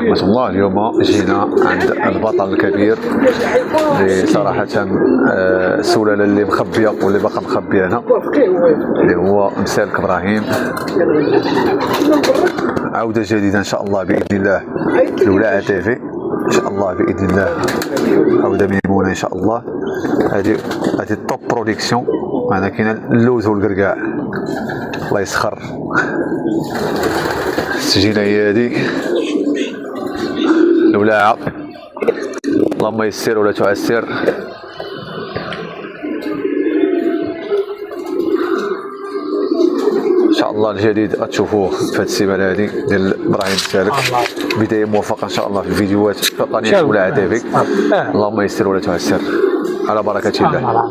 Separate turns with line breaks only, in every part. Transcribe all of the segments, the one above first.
ورحمة الله. اليوم جينا عند البطل الكبير اللي صراحة السلالة اللي مخبية واللي باقا مخبية هنا، اللي هو مسالك إبراهيم. عودة جديدة إن شاء الله بإذن الله لولاعة تيفي إن شاء الله بإذن الله، عودة ميمونة إن شاء الله. هذه التوب برودكسيون، هنا كاين اللوز والقرقاع الله يسخر. السجينة هي هذه الولاعة، اللهم يسر ولا تعسر. ان شاء الله الجديد غتشوفوه في هذه السيمانه هذه ديال ابراهيم السالك. بدايه موفقه ان شاء الله في الفيديوهات في قناه ولاعة تيفي. اللهم يسر ولا تعسر على بركه الله.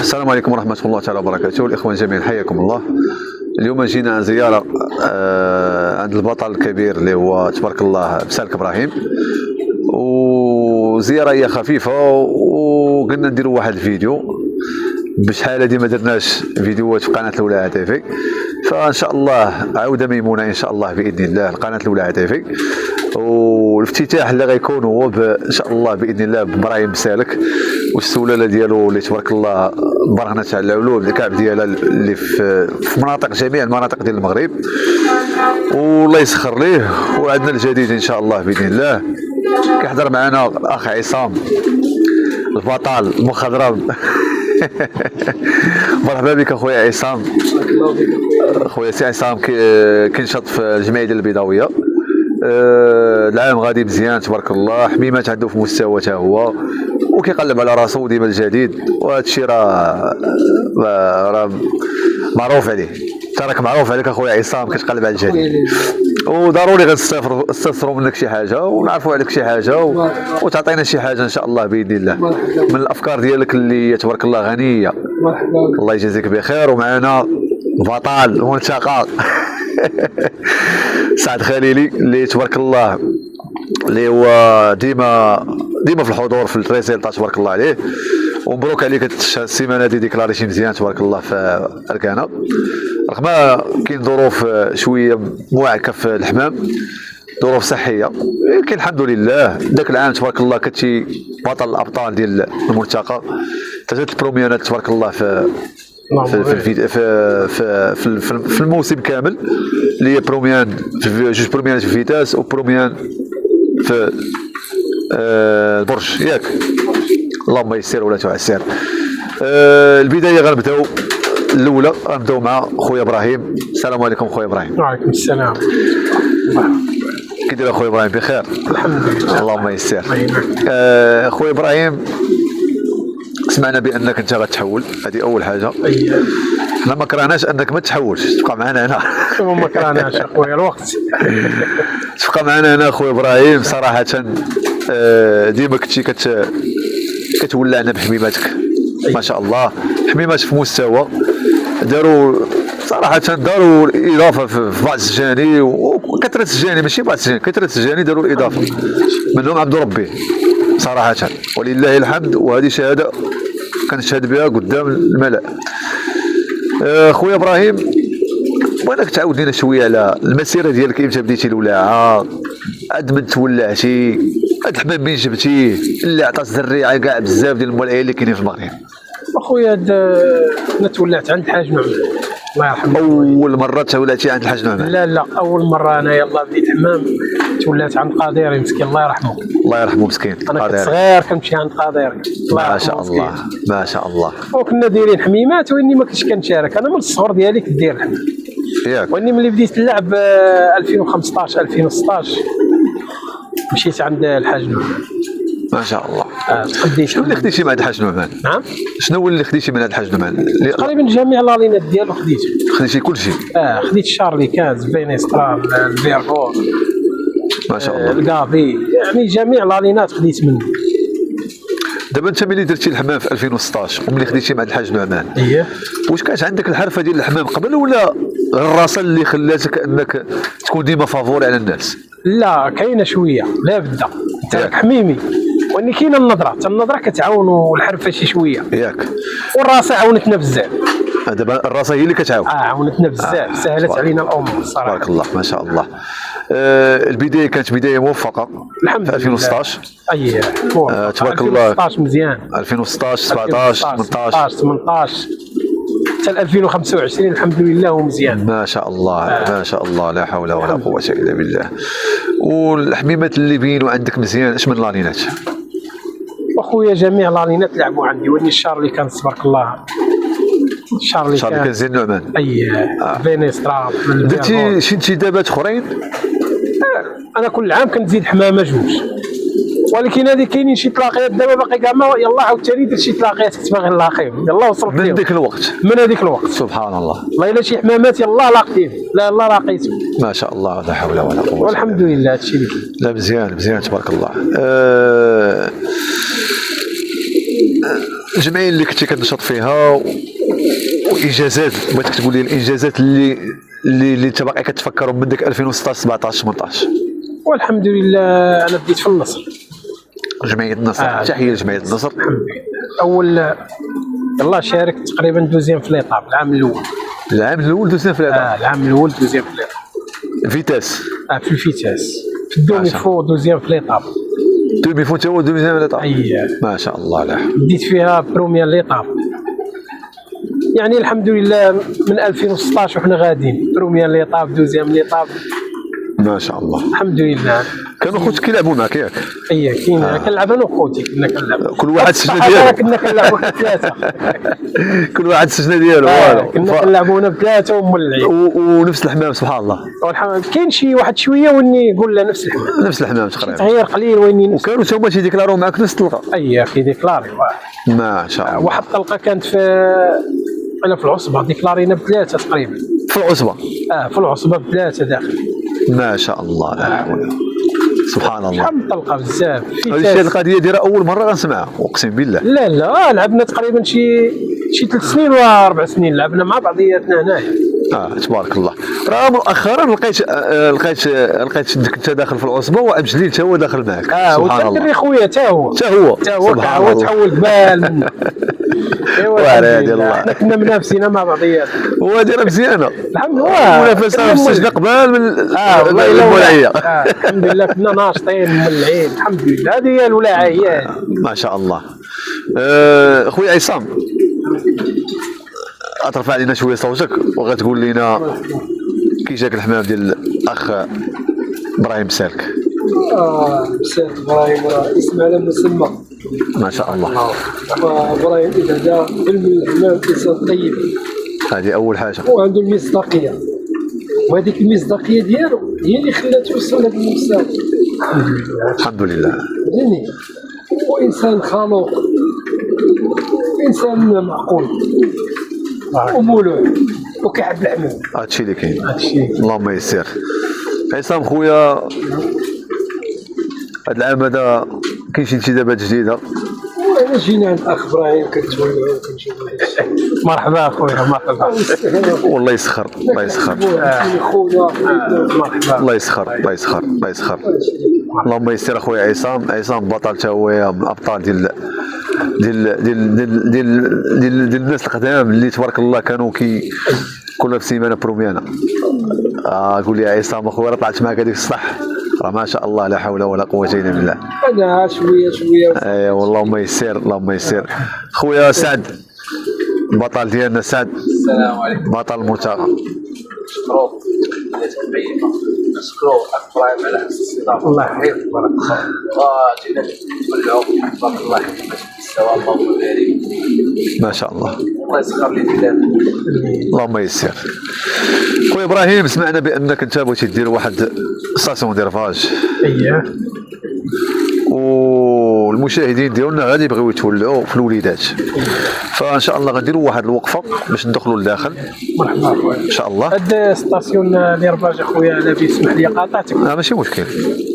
السلام عليكم ورحمه الله تعالى وبركاته. الاخوان جميعا حياكم الله. اليوم جينا زياره عند البطل الكبير اللي هو تبارك الله مسالك ابراهيم، وزياره هي خفيفه، وقلنا نديروا واحد الفيديو. بشحال هادي ما درناش فيديوهات في قناه الولاعة تيفي، فان شاء الله عوده ميمونه ان شاء الله باذن الله لقناه الولاعة تيفي. والافتتاح اللي غيكون هو ان شاء الله باذن الله بابراهيم مسالك والسلاله ديالو اللي تبارك الله برهنه تاع العلول الكعب ديالها اللي في مناطق جميع المناطق ديال المغرب، والله يسخر ليه. وعندنا الجديد ان شاء الله باذن الله. كيحضر معنا الاخ عصام البطل المخضرم. مرحبا بك اخويا عصام. خويا سي عصام كينشط في الجمعيه ديال البيضاويه. العام غادي مزيان تبارك الله، حميمات عنده في مستوى حتى هو، وكيقلب على راسو ديما الجديد. وهذا الشيء راه معروف عليه. انت راك معروف عليك اخويا عصام كتقلب على الجديد، وضروري غنستفسروا منك شي حاجه ونعرفوا عليك شي حاجه وتعطينا شي حاجه ان شاء الله باذن الله من الافكار ديالك اللي تبارك الله غنيه. الله يجازيك بخير. ومعنا البطل الملتقى سعد خليلي اللي تبارك الله اللي هو ديما في الحضور في الريزلت تبارك الله عليه. ومبروك عليك السيمانه هذه ديكلاريشي مزيان تبارك الله في الكنه، رغم كاين ظروف شويه موعكه في الحمام، ظروف صحيه، لكن الحمد لله ذاك العام تبارك الله كنتي بطل الابطال ديال الملتقى. تزاد البروميانات تبارك الله في في الموسم كامل، اللي هي بروميان في جوج بروميانات في فيتاس وبروميان في البرج ياك. اللهم يسر ولا تعسر. البدايه غنبداو الاولى غنبداو مع خويا ابراهيم. السلام عليكم خويا ابراهيم.
وعليكم السلام.
كي داير اخويا ابراهيم؟ بخير
الحمد لله.
اللهم يسر. خويا ابراهيم، سمعنا بانك انت غتحول، هذه اول حاجه. حنا ما كرهناش انك ما تحولش، تبقى معنا هنا.
ما كرهناش اخويا الوقت.
تبقى معنا هنا اخويا ابراهيم. صراحه ديما كنتي كتولعنا بحميماتك ما شاء الله، حميمات في مستوى. داروا صراحه اضافه في بعض السجاني وكثره السجاني، ماشي بعض السجاني، كثره السجاني داروا الاضافه منهم عبد ربي صراحه ولله الحمد. وهذه شهاده كنشهد بها قدام الملأ. خويا ابراهيم، بغيناك تعاود لنا شويه على المسيره ديالك. امتى بديتي الولاعه؟ عاد من تولعتي؟ هاد الحمام منين جبتيه اللي عطى الزريعه كاع بزاف ديال المولعين اللي كاينين في المغرب؟
اخويا انا تولعت عند الحاج نعمان الله يرحمه.
اول مره تولعتي عند الحاج نعمان؟
لا اول مره انا يلاه بديت حمام تولعت عند قاديري مسكين الله يرحمه.
الله يرحمه مسكين.
انا كنت صغير كنمشي عند قاديري
ما شاء الله ما شاء الله.
وكنا دايرين حميمات واني ما كنتش كنشارك. انا من الصغر ديالي كنت داير الحمام
ياك.
واني ملي بديت نلعب 2015 2016 مشيت عند الحاج نعمان
ما شاء الله.
شنو
اللي خديتي مع الحاج نعمان؟
نعم.
شنو هو اللي خديتي من الحاج نعمان؟
تقريبا جميع لالينات ديالو
خديتي كلشي؟
خديت شارلي كاز، فينيسترال، الفيربور
ما شاء الله،
الكافي، يعني جميع لالينات خديت منه.
دابا انت ملي درتي الحمام في 2016 وملي خديتي مع الحاج نعمان، واش كانت عندك الحرفه ديال الحمام قبل، ولا الراسه اللي خلاتك انك تكون ديما فافوري على الناس؟
لا كاينه شويه، لا بدا انت حميمي، واني كاينه النظره كتعاون والحرفه شي شويه
ياك.
والراسه عاونتنا بزاف.
دابا الراسه هي اللي كتعاون.
عاونتنا بزاف، سهلت علينا الامور الصراحه.
تبارك الله ما شاء الله. البدايه كانت بدايه موفقه
الحمد
في 2016.
اييه
تبارك الله.
2016 مزيان،
2016 17 18
18 حتى 2025 الحمد لله ومزيان.
ما شاء الله ما شاء الله، لا حول ولا قوه الا بالله. والحميمات اللي بينوا عندك مزيان اش من لالينات؟
واخويا جميع لالينات لعبوا عندي، ولي الشهر اللي كان تبارك الله، الشهر اللي
كان زين النعمان.
فينيسترا.
درتي شي انتدابات اخرين؟
انا كل عام كنزيد حمامه جوج، ولكن هذه كاينين شي تلاقيات دابا باقي كاع ما يلاه عاوتاني درت شي تلاقيات كنت باغي نلاقيهم، يلاه وصلت
من
لهم
ذاك الوقت.
من هذيك الوقت
سبحان الله.
والله الا شي حمامات يلاه لاقيتهم، لا لاقيتهم
ما شاء الله لا حول ولا قوه.
والحمد لله هادشي اللي كاين.
لا مزيان تبارك الله. الجمعيه اللي كنتي كتنشط فيها وانجازات، بغيتك تقول لي الانجازات اللي انت باقي كتفكرهم من ديك 2016 17 18.
والحمد لله انا بديت في النصر،
جمعيه النصر. تحيه لجمعيه النصر.
اول يلاه شاركت تقريبا دوزيام في ليطاب العام الاول.
العام الاول دوزنا في ليطاب.
العام الاول دوزيام في ليطاب.
فيتاس.
في الفيتاس، في الدومي فو دوزيام في ليطاب.
دومي فو تا هو دوزيام في ليطاب. ما شاء الله. لا
بديت فيها بروميير ليطاب، يعني الحمد لله من 2016 وحنا غاديين بروميير ليطاب دوزيام ليطاب.
ما شاء الله
الحمد لله.
كانوا خوتك كيلعبوا معك ياك؟
كاين كنلعب انا وخوتي، كنا كنلعب
كل واحد السجنه ديالو.
كنا كنلعبوا ثلاثه
كل واحد السجنه ديالو.
كنا كنلعبوا انا بثلاثه ومولعين
ونفس الحمام. سبحان الله.
كاين شي واحد شويه وين يقول له نفس الحمام
تقريبا،
تغيير قليل وين
وكانوا هما تيديكلاروه معك نفس الطلقه.
كيديكلاري.
ما شاء الله.
واحد الطلقه كانت في انا في العصبه ديكلارينا بثلاثه تقريبا.
في العصبه؟
في العصبه بثلاثه داخل.
ما شاء الله لا حول. سبحان الله.
شحال من طلقه بزاف.
هذه القضيه ديالها اول مره غنسمعها اقسم بالله.
لا لعبنا تقريبا شي 3 سنين ولا 4 سنين لعبنا مع بعضياتنا هنايا.
تبارك الله. راه مؤخرا لقيت شدك انت داخل في العصبه وامجليل حتى هو داخل معك.
سبحان الله. خويا حتى هو تحول جبال منه.
ايوا ديال الله.
حنا كنا منافسين مع بعضياتنا
وهذه راه مزيانه.
الحمد لله.
منافسه في السجن قبل من المولايه.
الحمد لله كنا ناشطين مولعين الحمد لله. هذه هي الولاعه هي.
ما شاء الله. خويا عصام، غترفع علينا شويه صوتك وغتقول لنا كي جاك الحمام ديال الاخ ابراهيم سالك.
مساء ابراهيم اسم على مسمى.
ما شاء الله.
ابراهيم اذا جاء علم الحمام انسان طيب،
هذه اول حاجه،
وعنده المصداقيه، وهذيك المصداقيه ديالو هي اللي خلاته يوصل لهذا المستوى.
الحمد لله.
فهمتني؟ وانسان خلوق، انسان معقول ومولوع وكيحب الحمام.
هادشي اللي كاين. اللهم يسر. عصام خويا، هذا العام هذا كاين شي انتدابات جديده؟
وانا جينا عند الاخ ابراهيم كنتولعوا وكنشوفوا
مرحبا خويا مرحبا.
والله يسخر الله يسخر.
مرحبا.
الله يسخر الله يسخر الله يسخر. اللهم يسر. اخويا عصام بطل تا هو من الابطال ديال الناس القدام اللي تبارك الله كانوا كل في سيمانه بروميانا. قول لي عصام اخويا راه طلعت معك هذيك الصح، راه ما شاء الله لا حول ولا قوه الا بالله.
انا شويه
ايوا اللهم يسر اللهم يسر. خويا سعد البطل ديالنا، سعد
السلام عليكم.
بطل المنتخب.
شكرا نشكرو ابراهيم على حسن الاستضافه. الله يحفظك بارك الله. جينا نتولعوا بارك الله يحفظك بالسوا. اللهم بارك.
ما شاء الله.
الله يسخر لي بلاد.
اللهم يسر. خويا ابراهيم، سمعنا بانك انت بغيتي دير واحد ستاسيون ديال رفاج. والمشاهدين ديالنا غادي يبغيو يتولعوا في الوليدات، فان شاء الله غنديروا واحد الوقفه باش ندخلوا لداخل.
مرحبا خويا
ان شاء الله.
هاد ستاسيون ديال رفاج اخويا لا بيسمح لي قاطعتك.
ماشي مشكل.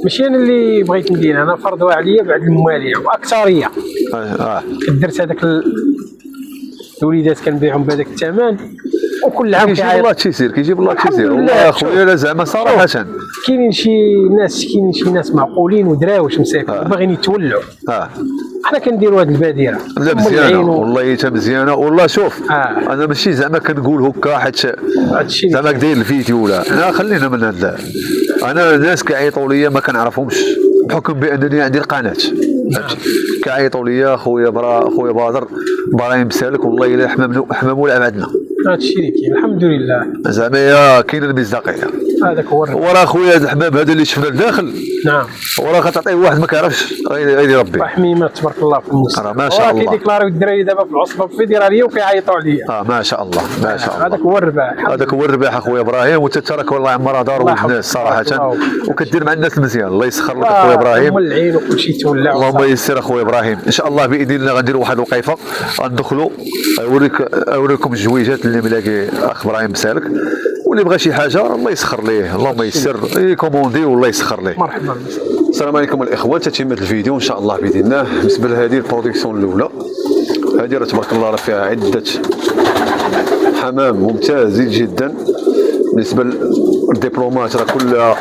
ماشي انا اللي بغيت ندير، انا فرضوا عليا بعد المواليه واكثريه. درت هذاك الوليدات كنبيعهم بهذاك الثمن، وكل عام
كيجيب الله التيسير كيجيب الله التيسير. والله اخويا لا زعما صراحه
كاينين شي ناس معقولين ودراوش مساكين باغيين يتولعوا. حنا كنديروا هذه البادره.
لا مزيانه والله حتى مزيانه والله. شوف انا ماشي زعما كنقول هكا حيت
هادشي
زعما داير الفيديو ولا لا، خلينا من هذا. انا الناس كيعيطوا لي ما كنعرفهمش بحكم بانني عندي القناه، كيعيطوا لي خويا خويا بدر ابراهيم سالك والله الا حمامو لابعدنا.
هادشي اللي كاين الحمد لله.
زعما يا كاين المصداقيه.
هذاك هو
وراه خويا هذا الحمام هذا اللي شفنا لداخل.
نعم.
وراه كتعطيه واحد ما كيعرفش غير ربي.
حميمات تبارك الله في النص.
ما شاء الله.
كيديكلاراو الدراري دابا في العصبه الفيدراليه وكيعيطوا عليا.
ما شاء الله ما شاء الله.
هذاك هو الرباح.
هذاك هو الرباح اخويا ابراهيم، وانت تراك والله عمرها دار ولد الناس صراحه، وكدير مع الناس المزيان. الله يسخر لك اخويا ابراهيم.
العين وكلشي تولع.
اللهم يسر اخويا ابراهيم. ان شاء الله باذن الله غنديروا واحد الوقيفه غندخلوا اوريكم الجويجات اللي ملاقي اخ ابراهيم مسالك، واللي بغى شي حاجه الله يسخر ليه. اللهم يسر يكوموندي والله يسخر ليه.
مرحبا.
السلام عليكم الاخوه. تتمه الفيديو ان شاء الله باذن الله. بالنسبه لهذه البرودكسيون الاولى، هذه راه تبارك الله راه فيها عده حمام ممتازين جدا. بالنسبه للدبلومات راه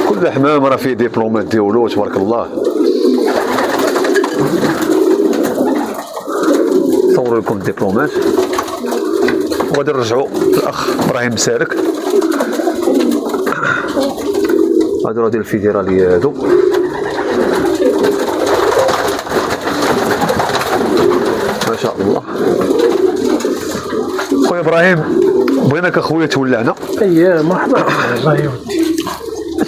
كل حمام راه فيه دبلومات ديالو تبارك الله. صوروا لكم الدبلومات وغادي نرجعوا للاخ ابراهيم مسالك. هادو راه ديال الفيدراليه هادو. ما شاء الله. خويا ابراهيم بغيناك اخويا تولعنا.
اييه مرحبا. الله يودي.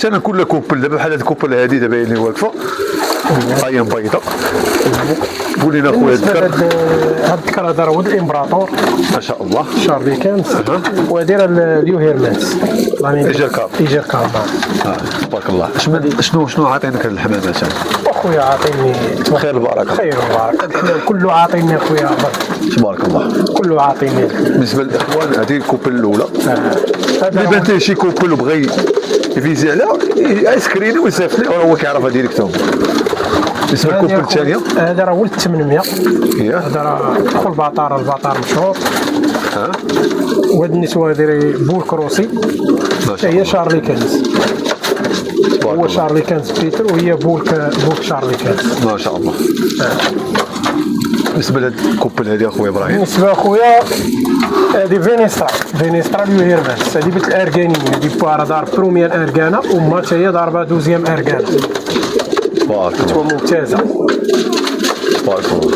انا كل كوبل دابا بحال هاد الكوبل هادي دابا هي اللي واقفه هي بيضاء. قول لنا اخويا الذكر.
هاد الذكر هذا راه ولد الامبراطور
ما شاء الله.
شارلي كانت وهذه اليو هيرمانس ايجر كارب.
تبارك الله. شنو عاطينك هاد الحمامات؟
اخويا عاطيني
خير البركه.
خير البركه. الحمام كله عاطيني اخويا
تبارك الله.
كله عاطيني.
بالنسبه للاخوان هذه الكوبل الاولى اللي بان شي كوبل وبغى يفيزي عليها يسكريني ويصيفط لي وهو كيعرفها ديريكتوم. بالنسبه للكوبل الثانيه
هذا راه ولد 800.
هذا
راه دخل البطار مشهور. وهاد النسوه هذه بول كروسي هي شارلي كانز. هو شارلي كانز بيتر وهي بولك شارلي كانز.
ما شاء الله. بالنسبه لهاد الكوبل هذه اخويا ابراهيم،
بالنسبه اخويا هذه فينيسترا ليو هيرمانس. هذه بنت الاركانيين. هذه بوارا دار بروميير اركانا وما هي ضاربه دوزيام اركانا.
تبارك الله.
ممتازه.
تبارك الله.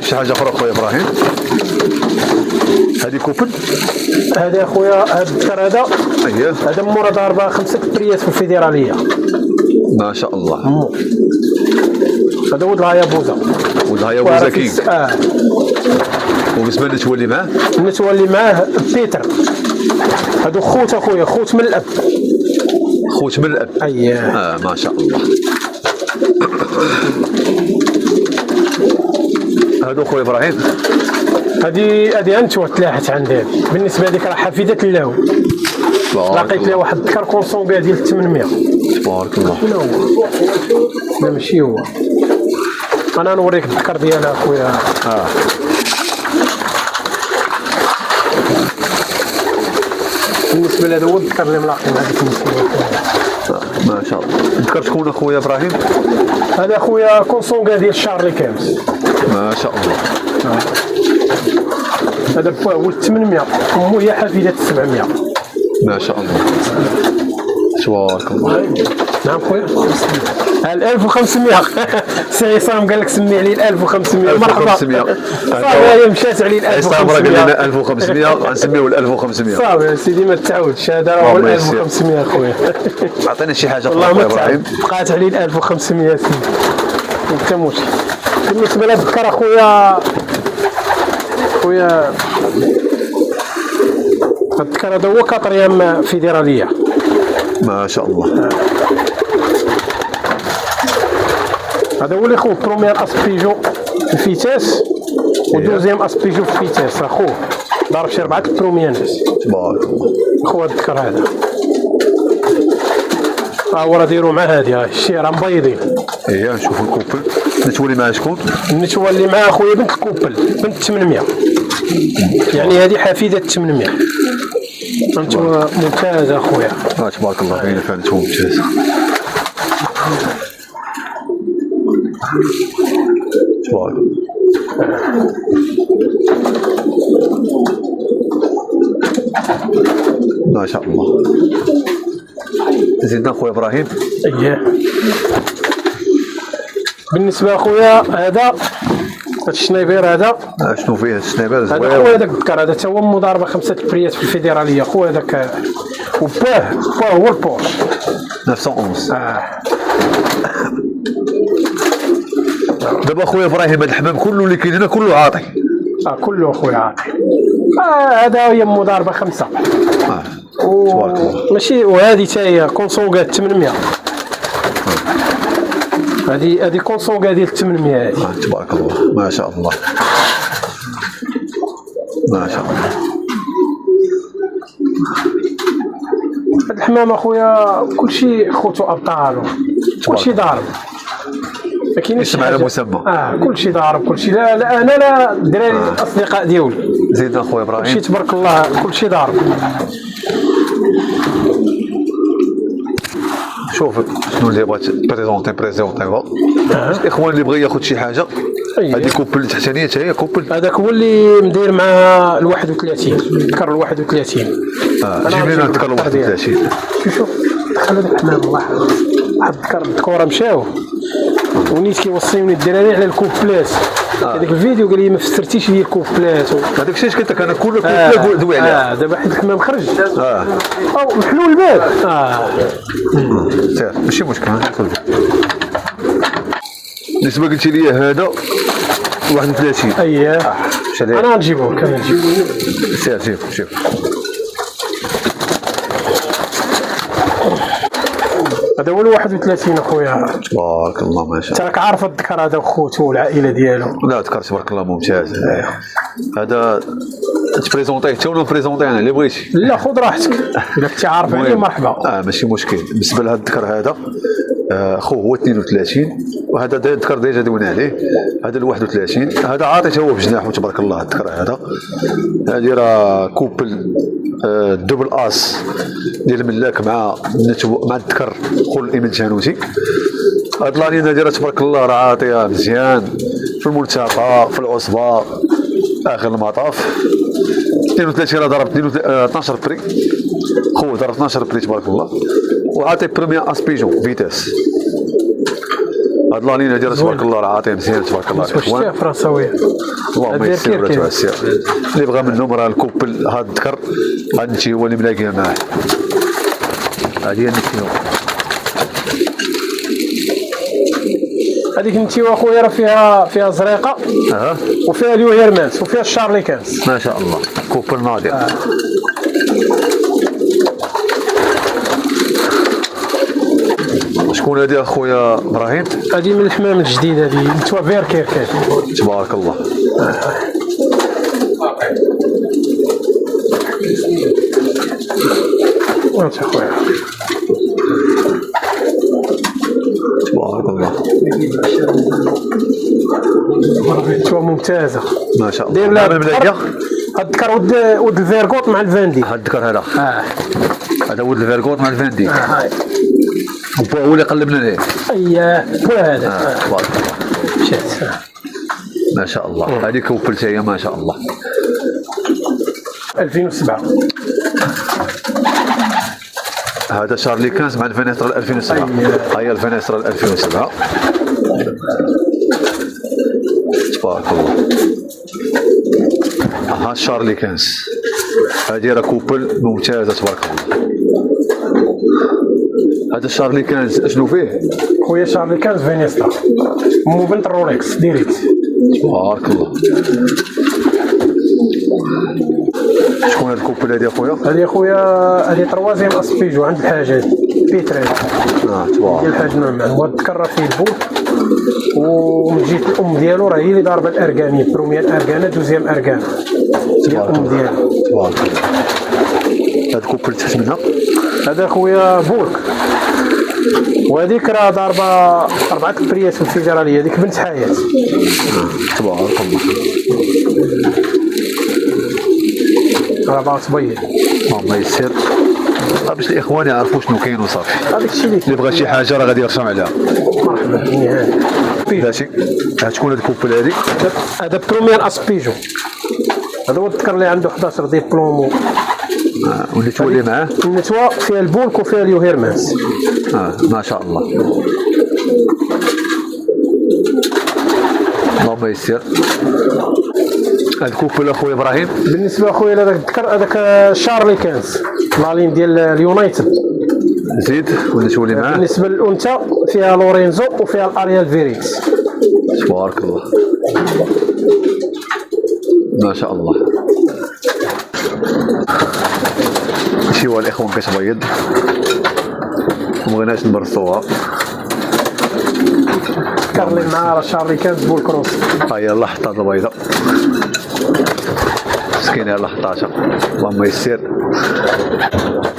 شي حاجه اخرى اخويا ابراهيم؟ هذه كوبل.
هذا اخويا هذا الذكر هذا مورا ضاربه 5 كبريات في الفيدراليه.
ما شاء الله.
هذا ولد الهيابوزا.
ولد الهيابوزا كينغ. وبالنسبه للنسوه اللي معاه؟
النسوه اللي معاه بيتر. هادو خوت اخويا، خوت من الاب.
خوت من الاب.
اييه.
ما شاء الله. هادو خويا ابراهيم.
هذه انتوا تلاحت عندي. بالنسبه لك راه حفيده اللاو. لقيت لها واحد الذكر كونسونغا ديال 800.
تبارك الله.
شنو هو؟ لا ماشي هو. انا نوريك الذكر ديالها اخويا. بالنسبه لهذا هو الذكر اللي ملاقي مع هذيك النسوه.
ما شاء الله. الذكر شكون اخويا ابراهيم؟
هذا اخويا كونسونغا ديال شارلي كامس.
ما شاء الله.
هذا ولد 800 امه هي حفيده 700.
ما شاء الله. تبارك الله.
نعم خويا. 1500. سي عصام قال لك سمي عليه 1500. مرحبا. صافي هي مشات عليه 1500.
عصام راه قال لنا 1500 غنسميوه 1500.
صافي يا سيدي ما تعاودش. هذا راه هو 1500 خويا.
عطينا شي حاجه
والله ما ابراهيم. بقات عليه 1500 يا سيدي. انت مشكل. بالنسبه لهذا الذكر اخويا الذكر هذا هو 4 فيدراليه.
ما شاء الله.
هذا هو اللي خوه بروميير اسبيجو في الفيتاس ودوزيام اسبيجو في الفيتاس. اخوه ضرب شي 4 برومييرات.
تبارك الله.
خوه الذكر هذا. هو راه ديروا مع هذه الشي راه مبيضين.
نشوفوا الكوبل. النسوه اللي معاه شكون؟
النسوه اللي معاه اخويا بنت الكوبل بنت 800. يعني هذه حفيده 800. انتوا ممتازه اخويا.
تبارك الله. باينه فعلا انتوا ممتازه. تبارك ما شاء الله. زيدنا خويا ابراهيم.
اييه. بالنسبه اخويا هذا الشنيبير هذا
شنو فيه الشنيبير؟
هذا خويا داك الذكر هذا تا هو مضاربه 5 بريات في الفيدراليه خويا داك وباه هو البورش
911. دابا خويا ابراهيم هذا الحمام كله اللي كاين هنا كله عاطي.
كله اخويا عاطي. هذا هي مضاربه 5.
تبارك الله.
ماشي وهذه حتى هي كونسونغات 800. هذه كونسونغا ديال 800 هذه.
تبارك الله ما شاء الله ما شاء الله.
هاد الحمام اخويا كلشي خوتو ابطالو كلشي ضارب ما كاينش
اسم على مسمى.
كلشي ضارب كلشي لا انا لا الدراري الاصدقاء ديالي
زيدنا خويا ابراهيم.
كلشي تبارك الله كلشي ضارب.
شوف شنو اللي بغات بريزونتي الاخوان اللي بغى ياخذ شي حاجه. هذه كوبل التحتانيه حتى هي كوبل.
هذاك هو اللي مدير مع ال 31 ذكر ال 31.
جيب لنا نذكر 31.
شوف دخل هذاك الحمام الله واحد ذكر الكره مشاو ونيت كيوصيوني الدراري على الكوبلات. هذاك الفيديو قال لي ما فسرتيش لي الكوبلات
هذاك الشيء قلت لك انا كل كوبل دوي عليها.
دابا حيت الحمام خرج او محلول الباب.
سير ماشي مشكل ندخل بالنسبه قلتي لي هذا 31.
اييه انا غنجيبو كامل نجيبو.
سير شوف
هذا هو 31 اخويا.
تبارك الله ما شاء الله.
انت راك عارف الذكر هذا وخوته والعائله ديالو.
لا ذكر تبارك الله ممتاز. هذا تبريزونطيه حتى ولا بريزونطي انا اللي بغيتي.
لا خذ راحتك الا كنتي عارف عليه مرحبا.
ماشي مشكل. بالنسبه لهذا الذكر هذا خوه هو 32 وهذا الذكر ديجا دوينا عليه. هذا ال 31 هذا عاطي هو بجناحه تبارك الله. الذكر هذا هذه راه كوبل دوبل اس ديال الملاك مع الذكر خل الايمن الجانوتي. هاد لانين هادي راه تبارك الله راه عاطيها مزيان في الملتقى في العصبه اخر المطاف. 32 راه ضرب 12 بري خوه ضرب 12 بري تبارك الله وعاطي بريمير اسبيجون فيتاس. هاد لانين هادي راه تبارك الله راه عاطيها مزيان تبارك الله
الاخوان. فرنساويه
اللهم يسر ولا تعسر. اللي بغى منهم راه الكوبل هاد الذكر هاد انت هو اللي ملاقيه معاه. هادي هي النتيوه.
هذيك النتيوه اخويا راه فيها زريقه وفيها اليوهيرمانس وفيها الشارليكانس
ما شاء الله. كوبل ناضي. شكون هادي اخويا ابراهيم؟
هذه من الحمام الجديد هذه نتوى فيركيركات.
تبارك الله.
وانت اخويا
تبارك الله.
نتوى ممتازه
ما شاء الله.
داير لها الذكر ود الفيرغوت مع الفاندي.
هاد الذكر هذا هذا ود الفيرغوت مع الفاندي. هو اللي قلبنا ليه.
اييه هو هذا.
تبارك الله.
مشات
ما شاء الله. هذه كوبل هي ما شاء الله.
2007.
هذا شارلي كانز مع الفينيسترال 2007. هي الفينيسترال 2007. تبارك الله. شارلي كانز هذه راه كوبل ممتازه تبارك الله. هذا شارلي كانز اشنو فيه؟
خويا شارلي كانز فينيستا مو بنت رولكس ديريكت.
تبارك الله. شكون هاد الكوبل هادي اخويا؟
هادي اخويا هادي تروازيام اسبيجو عند الحاج هادي بيتر هادي
تبارك
ديال الحاج نورمان. هو تكرر فيه البول ومن جهه الام ديالو راه هي اللي ضاربه الاركاني بروميير اركانا دوزيام اركانا ديال الام ديالو.
تبارك الله. هاد الكوبل تحت منها
هذا خويا بورك وهذيك راه ضاربه 4 بريات في الفيدراليه. هذيك بنت حياه.
تبارك الله.
راه باغا تبيض.
الله يسر باش الاخوان يعرفوا شنو كاين وصافي.
هذاك الشيء
اللي بغى شي حاجه راه غادي يرسم عليها.
مرحبا نهائي.
ماشي. شكون هاد الكوبل هادي؟
هذا بروميير اسبيجو، هذا هو الذكر اللي عنده 11 ديبلوم.
والنتوى اللي معاه؟
النتوى فيها البولك وفيها اليو هيرمانس.
ما شاء الله. اللهم يسر. هاد الكوبل اخويا ابراهيم
بالنسبه اخويا لهذاك الذكر، هذاك شارلي كانز لالين ديال اليونايتد.
زيد والنتوى اللي معاه؟
بالنسبه للانثى فيها لورينزو وفيها الاريال فيريكس.
تبارك الله ما شاء الله. شي هو الاخوان كتبيض مبغيناش نبرصوها.
الذكر اللي معاه شارلي كانز بول كروس.
ها هي الله حطات البيضه مسكينه الله حطاتها اللهم يسر.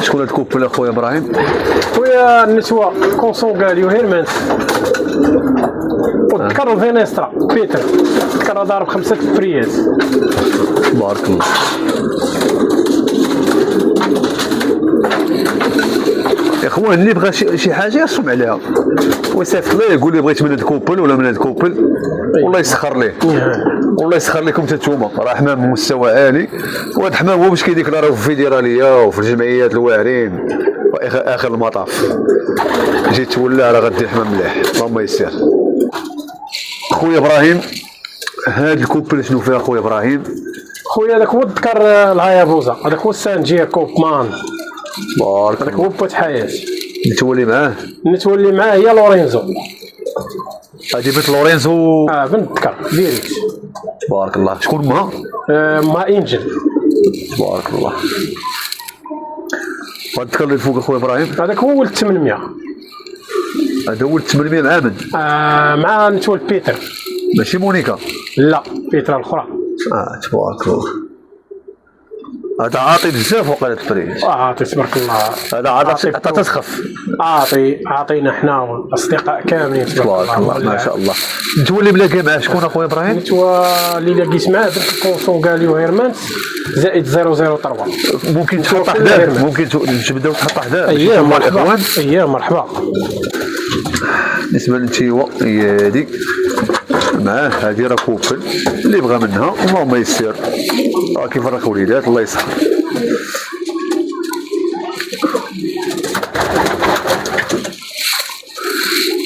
شكون هاد الكوبل اخويا ابراهيم؟
خويا النتوى كونسونغا اليو هيرمانس، والذكر الفينيسترا بيتر، الذكر ضارب 5 بريات.
تبارك الله. اخوان اللي بغى شي حاجه يرسم عليها ويصيفط ليه يقول لي بغيت من هاد الكوبل ولا من هاد الكوبل، والله يسخر ليه. والله يسخر لكم نتوما، راه حمام بمستوى عالي، وهاد الحمام هو باش كيديكلاريو في الفيدراليه وفي الجمعيات الواعرين. اخر المطاف جيت تولى راه غدير حمام مليح اللهم يسر. خويا ابراهيم هاد الكوبل شنو فيها خويا ابراهيم؟
خويا هذاك هو الذكر الهايابوزا، هذاك هو السان جيكوب مان.
بارك
هذاك هو بوت حياة.
النتوى اللي معاه؟
النتوى اللي معاه هي لورينزو.
هادي بنت لورينزو.
بنت الذكر فيريكس.
تبارك الله. شكون امها؟
ما انجل.
تبارك الله. وهاد الذكر اللي فوق اخويا ابراهيم؟
هذاك هو ولد 800.
هذا ولد 800 مع من؟
مع نتوى بيتر.
ماشي مونيكا؟
لا بيتر الاخرى.
تبارك الله. هذا عاطي بزاف وقال الفريج.
عاطي تبارك الله.
هذا عاطي تسخف.
عاطينا حنا والاصدقاء كاملين
تبارك الله ما شاء الله. نتوى اللي ملاقي معاه شكون اخويا ابراهيم؟
نتوى اللي لاقيت معاه بنت كونسونغاليو هيرمانس زائد 003.
ممكن تحط حداه، ممكن تبداو تحط حداه.
اييه مرحبا. اييه مرحبا. بالنسبه
للنتيوه هي هادي معاه، هادي راه كوبل اللي بغى منها اللهم يسر. راه كيفرق وليدات الله يسخر.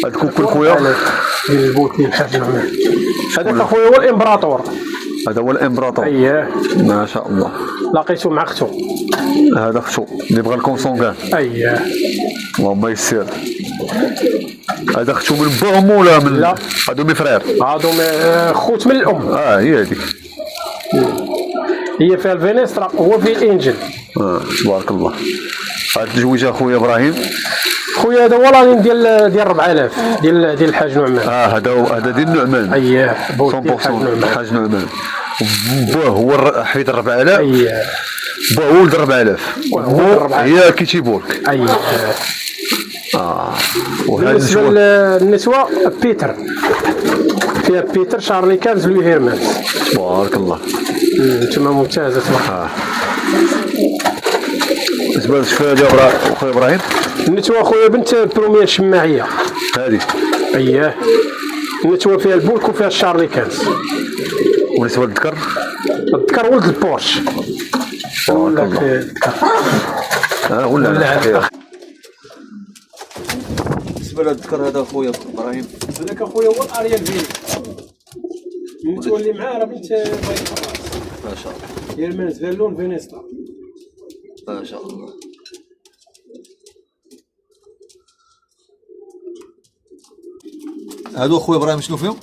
هاد كوبل خويا
ديال البوكي الحاج نعمان. هذاك اخويا هو الامبراطور.
هذا هو الامبراطور.
اييه
ما شاء الله.
لقيته مع اختو.
هذا اختو اللي بغى الكونسونغان.
اييه
اللهم يسر. هذا اختو من باهم ولا من؟
لا
هادو مي فرير.
هادو خوت من الام.
هي هذيك.
هي فيها الفينيسترا هو فيه الانجل.
تبارك الله. هاد التزويج اخويا ابراهيم؟
خويا هذا هو لالين ديال 4000 ديال الحاج نعمان.
هذا ديال نعمان.
اييه
100% الحاج نعمان. باه هو حيد 4000.
اييه
باه هو ولد 4000. هي كيتيبولك.
اييه.
بالنسبه
للنسوة بيتر فيها بيتر شارلي كانز لوي هيرمانس.
تبارك الله.
نتوما ممتازة تبارك.
بالنسبه للشفاء ديال اخويا ابراهيم؟
النتوى اخويا بنت بروميير شماعية.
هادي
اييه. النتوى فيها البولك وفيها شارلي كانز.
وبالنسبه للذكر؟
الذكر ولد البورش.
ولا بالنسبه للذكر هذا اخويا ابراهيم؟
هذاك اخويا هو الاريال فيري. النتوى اللي معاه راه بنت
ما شاء الله.
هيرمانس فيلون فينيستا.
ما شاء الله. هادو اخويا ابراهيم شنو فيهم؟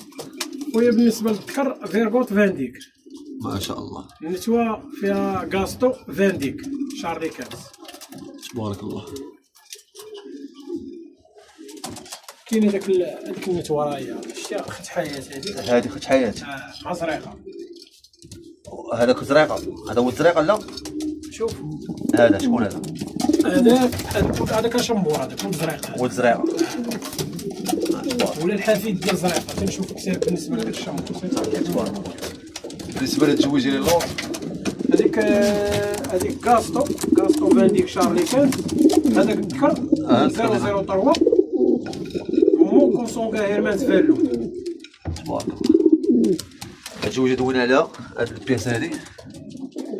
خويا بالنسبه للذكر فيرغوت فانديك.
ما شاء الله.
النتوى فيها غاستو فانديك شارلي كانز.
تبارك الله.
كاين هذاك النتوى راهي شتي خت حياه
هذه خت حياه.
مع زريقه.
هذاك زريقه. هذا هو الزريقه لا؟
شوف
هذا شكون هذا؟
هذاك شمبور هذاك ولد زريقه.
ولد زريقه.
ولا الحفيد ديال زريقه تنشوف كثير بالنسبه لهذاك الشمبور.
بالنسبه للتزويج ديال اللور
هذيك غاستو فانديك شارلي كانز. هذاك الذكر 003 مو كاع غير ما تفالو.
تبارك الله. كتزوج دوينا على هاد البياس هادي.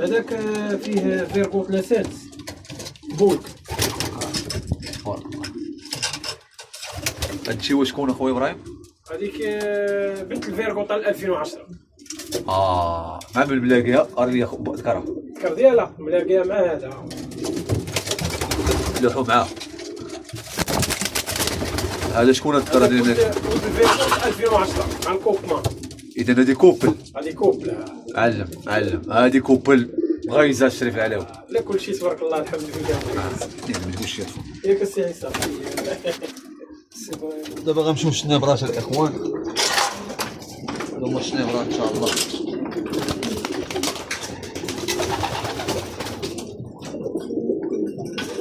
هذاك فيه فيرغو 3 بولك.
تبارك الله. هادشي واش شكون اخويا ابراهيم؟
هذيك بنت الفيرغو تاع 2010.
مع بالبلاقيه راه ذكرها.
الذكر ديالها ملاقيه مع هذا.
لوحو معاه. هذا شكون هاد الدرا ديال
الفيرغو 2010 مع الكوبمان.
اذا هادي كوبل.
هذه كوبل.
علم هادي كوبل بغا يزاد الشريف العلاوي.
لا كلشي تبارك الله الحمد لله.
ما تقولش
ياك السي عيسى.
دابا غنمشيو للشنابرات الاخوان. هما الشنابرات ان شاء الله.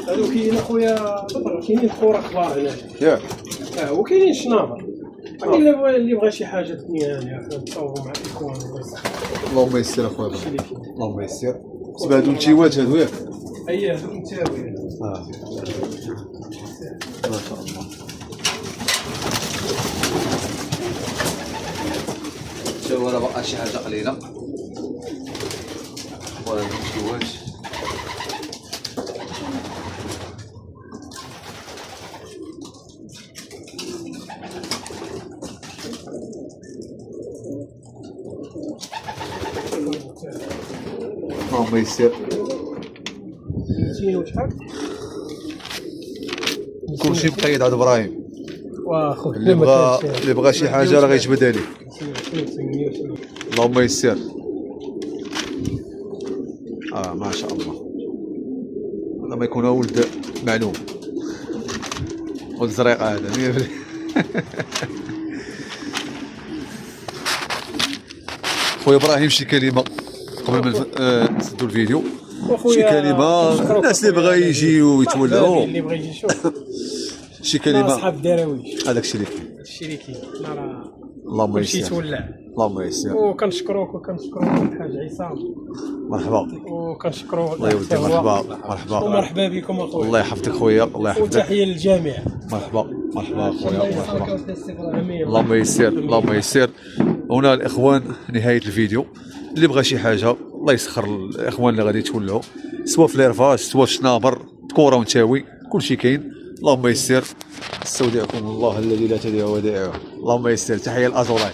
هادو كاين اخويا كاينين خورا كبار هنا.
ياك
وكاينين شنابر. اللي بغى شي حاجه ثانيه يعني نتصاوبوا مع الاخوان.
اللهم يسر اخويا اللهم يسر. بالنسبه هادو التيوات هادو ياك.
اييه هادو متساويين.
ما شاء الله. شوف راه بقى شي حاجه قليله. ولا التيوات. اللهم يسر.
وشحال؟
كلشي مقيد عند ابراهيم.
واخو
اللي بغى شي حاجه راه غيجبد عليه. اللهم يسر. ما شاء الله. هذا ما يكون ولد معلوم. ولد زريقه هذا 100%. خويا ابراهيم شي كلمه قبل ما نسدوا الفيديو. شي كلمه الناس اللي بغا يجيو يتولعوا.
اللي بغى يجي يشوف
شي كلمه
اصحاب الدراويش.
هذاك الشيء اللي كاين.
هادشي اللي كاين. راه
اللهم
كلشي
يسر.
تولع.
اللهم يسر.
وكنشكروك الحاج عصام.
مرحبا.
وكنشكرو
الله يودي مرحبا.
ومرحبا بكم اخويا.
الله يحفظك خويا الله يحفظك.
وتحيه للجميع.
مرحبا خويا مرحبا. اللهم يسر. هنا الاخوان نهايه الفيديو. اللي بغى شي حاجه الله يسخر الاخوان اللي غادي يتولعوا سواء في ليرفاس سواء في شنابر تكوره ونتاوي كلشي كاين. اللهم يسر. استودعكم الله الذي لا تضيع ودائعه. اللهم يسر. تحيه لازولاي.